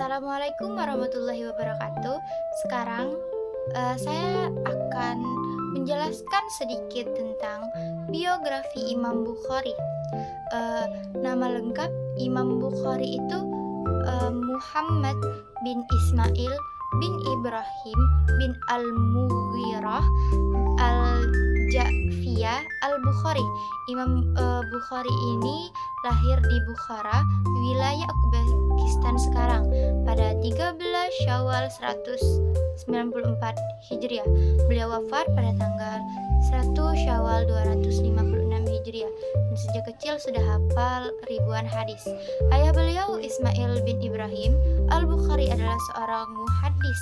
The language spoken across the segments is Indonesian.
Assalamualaikum warahmatullahi wabarakatuh. Sekarang saya akan menjelaskan sedikit tentang biografi Imam Bukhari. Nama lengkap Imam Bukhari itu Muhammad bin Ismail bin Ibrahim bin Al-Mughirah Al-Ja'fiyah Al-Bukhari. Imam Bukhari ini lahir di Bukhara, wilayah Uzbekistan sekarang, pada 13 Syawal 194 Hijriah. Beliau wafat pada tanggal 1 Syawal 256 Hijriah, dan sejak kecil sudah hafal ribuan hadis. Ayah beliau Ismail bin Ibrahim Al-Bukhari adalah seorang muhaddis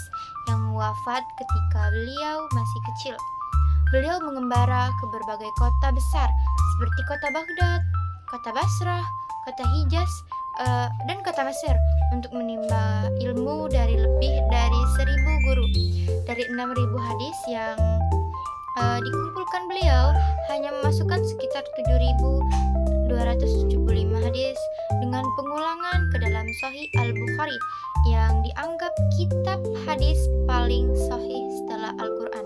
yang wafat ketika beliau masih kecil. Beliau mengembara ke berbagai kota besar seperti kota Baghdad, kota Basrah, kota Hijaz, dan kota Mesir untuk menimba ilmu dari lebih dari 1.000 guru. Dari 6.000 hadis yang dikumpulkan, beliau hanya memasukkan sekitar 7.275 hadis dengan pengulangan ke dalam Sahih Al-Bukhari yang dianggap kitab hadis paling sahih setelah Al-Quran.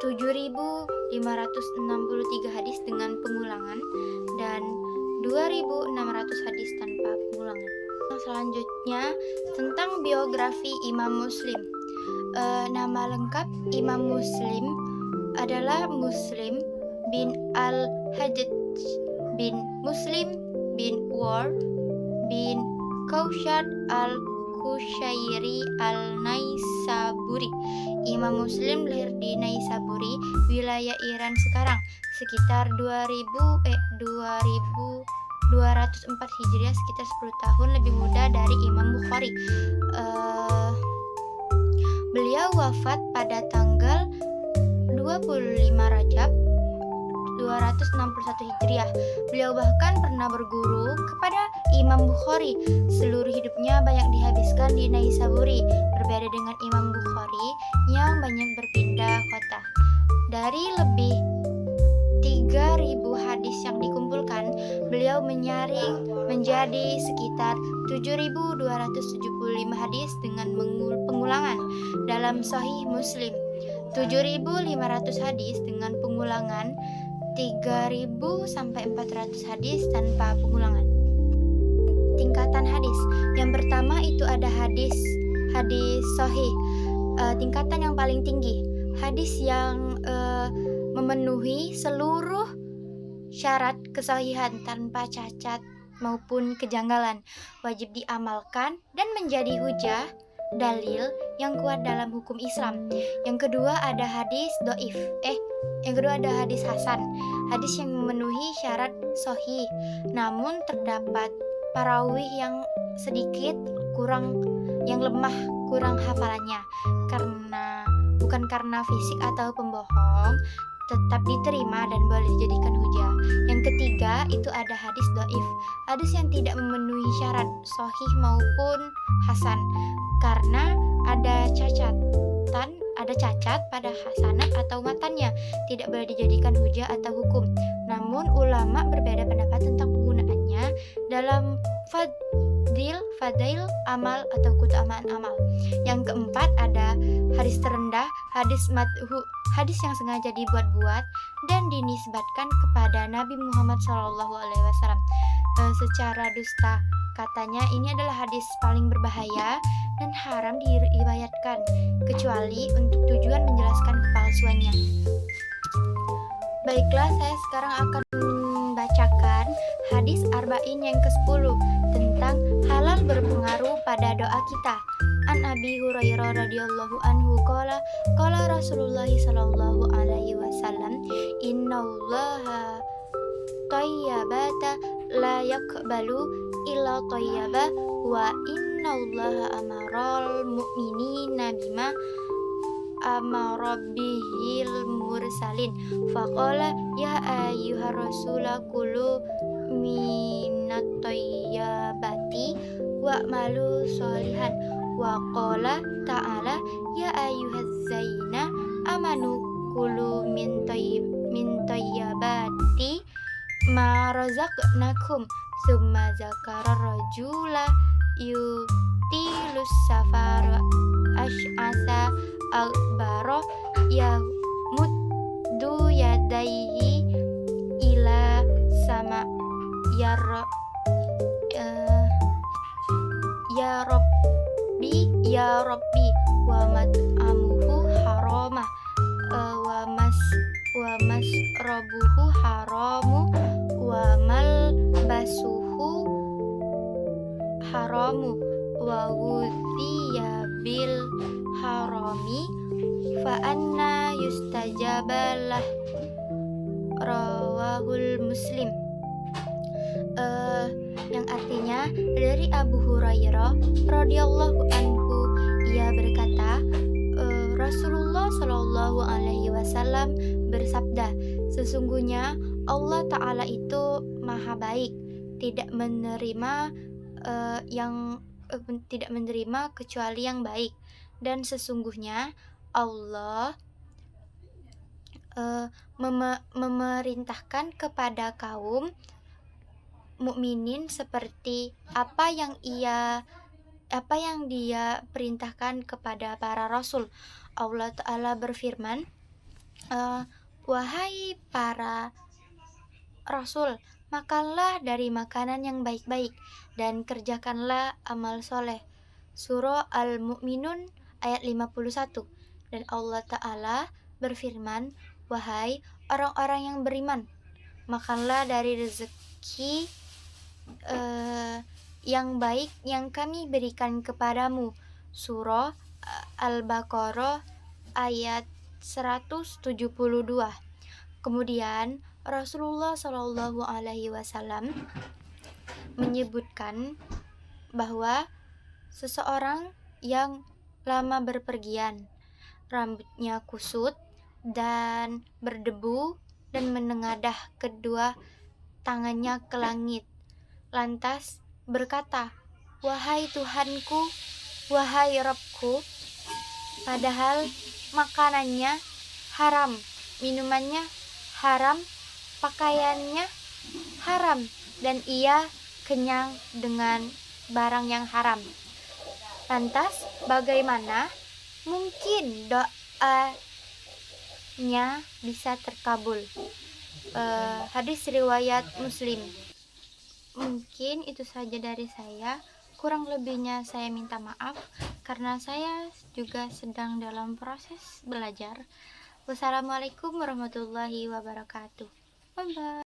7.563 hadis dengan pengulangan dan 2.600 hadis tanpa pengulangan. Selanjutnya tentang biografi Imam Muslim. Nama lengkap Imam Muslim adalah Muslim bin Al-Hajjaj bin Muslim bin War bin Kaushad Al-Kushairi Al-Naisaburi. Imam Muslim lahir di Naisaburi, wilayah Iran sekarang, sekitar 2204 Hijriah, sekitar 10 tahun lebih muda dari Imam Bukhari. Beliau wafat pada tanggal 25 Rajab 261 Hijriah. Beliau bahkan pernah berguru kepada Imam Bukhari. Seluruh hidupnya banyak dihabiskan di Naisaburi, berbeda dengan Imam Bukhari yang banyak berpindah kota. Dari lebih 3.000 hadis yang dikumpulkan, beliau menyaring menjadi sekitar 7.275 hadis dengan pengulangan dalam Sahih Muslim, 7.500 hadis dengan pengulangan, 3.000 sampai 400 hadis tanpa pengulangan. Tingkatan hadis. Yang pertama itu ada hadis sahih. Tingkatan yang paling tinggi, hadis yang memenuhi seluruh syarat kesahihan tanpa cacat maupun kejanggalan, wajib diamalkan dan menjadi hujah, dalil yang kuat dalam hukum Islam. Yang kedua ada hadis dhaif. Yang kedua ada hadis hasan, hadis yang memenuhi syarat sahih namun terdapat perawi yang sedikit yang lemah, kurang hafalannya, bukan karena fisik atau pembohong, tetap diterima dan boleh dijadikan hujah. Yang ketiga itu ada hadis dhaif, hadis yang tidak memenuhi syarat sahih maupun hasan karena ada cacat pada hasanat atau matannya, tidak boleh dijadikan hujah atau hukum. Namun ulama berbeda pendapat tentang penggunaannya dalam fadail amal atau keutamaan amal. Yang keempat ada hadis terendah, hadis madhu, hadis yang sengaja dibuat-buat dan dinisbatkan kepada Nabi Muhammad SAW secara dusta. Katanya ini adalah hadis paling berbahaya dan haram diriwayatkan kecuali untuk tujuan menjelaskan kepalsuannya. Baiklah, saya sekarang akan membacakan hadis arba'in yang ke-10 tentang halal berpengaruh pada doa kita. An Abi Hurairah radhiyallahu anhu qala Rasulullah sallallahu alaihi wasallam, innallaha thayyibata la yaqbalu illa thayyibah wa innallaha amaral mu'minina bima amara bihil mursalin faqala ya ayyuhar rasula kulu minat thayyibati wa malu sholihan wa qala ta'ala ya ayyuhaz zaina amanu kulu min thayyibati ma razaqnakum summa zakara rajula yuti yatawallus safar asy'asa akbaro yamuddu yadaihi ila sama ya ya Rabbi wa mat'amuhu haramah wa masrabuhu haramu wa malbasuhu haramu wa ghudhiya bil harami fa anna yustajabalah rawahul Muslim. Yang artinya dari Abu Hurairah radhiyallahu anhu, ia berkata, Rasulullah Shallallahu Alaihi Wasallam bersabda, sesungguhnya Allah Ta'ala itu maha baik, tidak menerima tidak menerima kecuali yang baik, dan sesungguhnya Allah memerintahkan kepada kaum mukminin seperti apa yang dia perintahkan kepada para rasul. Allah Ta'ala berfirman, wahai para rasul, makanlah dari makanan yang baik-baik dan kerjakanlah amal soleh. Surah Al-Mu'minun ayat 51. Dan Allah Ta'ala berfirman, wahai orang-orang yang beriman, makanlah dari rezeki yang baik yang kami berikan kepadamu. Surah Al-Baqarah ayat 172. Kemudian Rasulullah Shallallahu Alaihi Wasallam menyebutkan bahwa seseorang yang lama berpergian, rambutnya kusut dan berdebu, dan menengadah kedua tangannya ke langit, lantas berkata, wahai Tuhanku, wahai Rabbku, padahal makanannya haram, minumannya haram, pakaiannya haram, dan ia kenyang dengan barang yang haram. Lantas bagaimana mungkin doanya bisa terkabul? Hadis riwayat Muslim. Mungkin itu saja dari saya. Kurang lebihnya saya minta maaf karena saya juga sedang dalam proses belajar. Wassalamualaikum warahmatullahi wabarakatuh. Bye bye.